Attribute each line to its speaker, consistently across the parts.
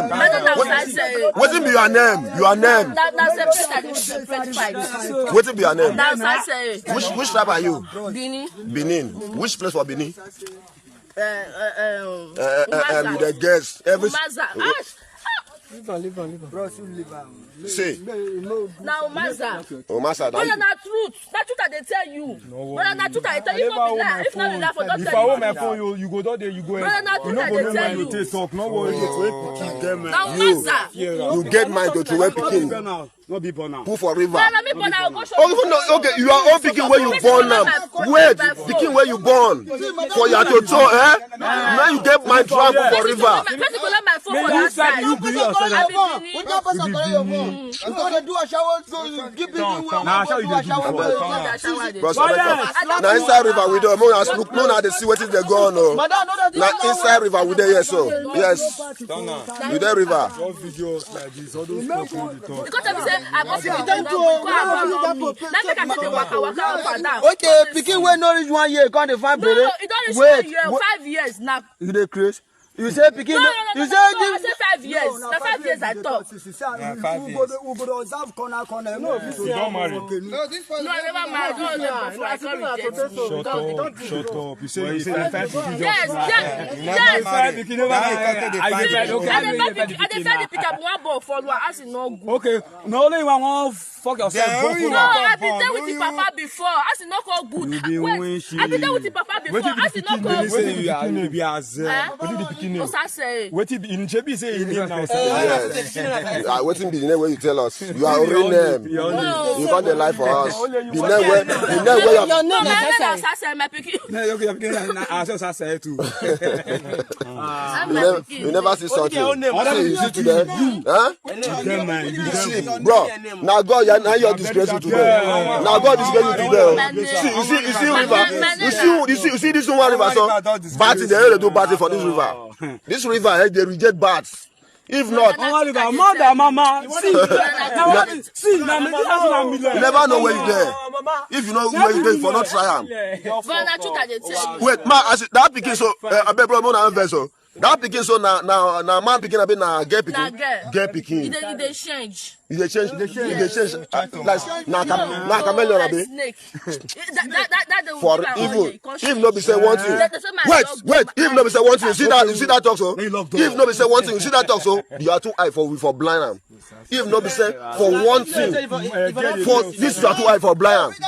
Speaker 1: problem? What be your name? Your name? What be your name? Which tribe are you?
Speaker 2: Benin.
Speaker 1: Benin. Which place for Benin? The guest. Every.
Speaker 3: Leave on.
Speaker 1: Bro, say.
Speaker 2: Now, Maza.
Speaker 1: Oh, Maza.
Speaker 2: But that's truth. That's truth that they tell you. But that's truth that they tell you. If not be lie, for don't tell you.
Speaker 3: If I hold my phone, you go down there, you go.
Speaker 2: But that's truth that they tell you.
Speaker 3: Talk, no worry.
Speaker 2: Now, Maza.
Speaker 1: You get mine to where picking.
Speaker 3: No be born now.
Speaker 1: Put for river.
Speaker 2: Oh,
Speaker 1: okay, you are all picking where you born now. Wait, picking where you born. For your toto, eh? Now you get my travel for river. Now inside river we do. No, now they see what is they go on. Now inside river we there, yes, so yes. You there river.
Speaker 4: Okay, picking when no reach 1 year, can't find
Speaker 2: no, wait, 5 years now.
Speaker 4: You dey crazy? You say picking?
Speaker 2: No, I say 5 years. The 5 years I talk.
Speaker 3: 5 years.
Speaker 4: We go observe corner.
Speaker 3: No, you don't marry.
Speaker 2: No, I never married.
Speaker 3: Shut up. You say 5 years.
Speaker 2: Yes.
Speaker 3: Okay, no only one fuck yourself.
Speaker 2: No, I've been there with the papa before. I see not call good. I've been there with the papa before. I see not call good. What's I say?
Speaker 3: What in Chebi say in name now?
Speaker 1: What in the name where you tell us? You are already name. You found the life for us. The name where
Speaker 2: your name is my picking.
Speaker 1: You never see something. You see today? Huh? See, bro. Now God, now you're disgraceful today. Now God disgraceful today. You see river. You see this one river. So batting, they do batting for this river. This river, they reject bats. If not,
Speaker 3: mama. See,
Speaker 1: you never know where you there. If you know where you there, for not try them. Wait, that picking so I bet bro, no vessel. That picking so now man picking a bit now get picking.
Speaker 2: They change.
Speaker 1: They change. Like now chameleon a bit. For evil. If no be say one thing. Wait. If no be say one thing, you see that talk so. If no be say one thing, you see that talk so. You are too high for blind am. If no be say for one thing, for this you are too high for blind am.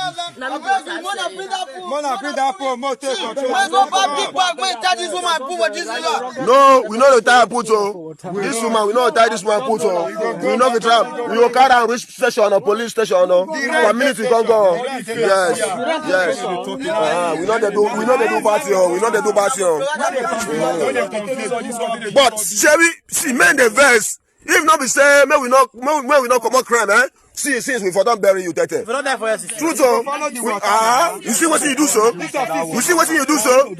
Speaker 1: No, we know the tie put so. This woman, we know the tie this woman put so. We know the trap. We will carry and reach station or police station or community can go. Yes. We know they do party. But Sherry, see men the verse. If not be say, may we not commit crime, eh? See, since we for don't bury you, Tete. True, so. You see what you do, so? You see what you do, so?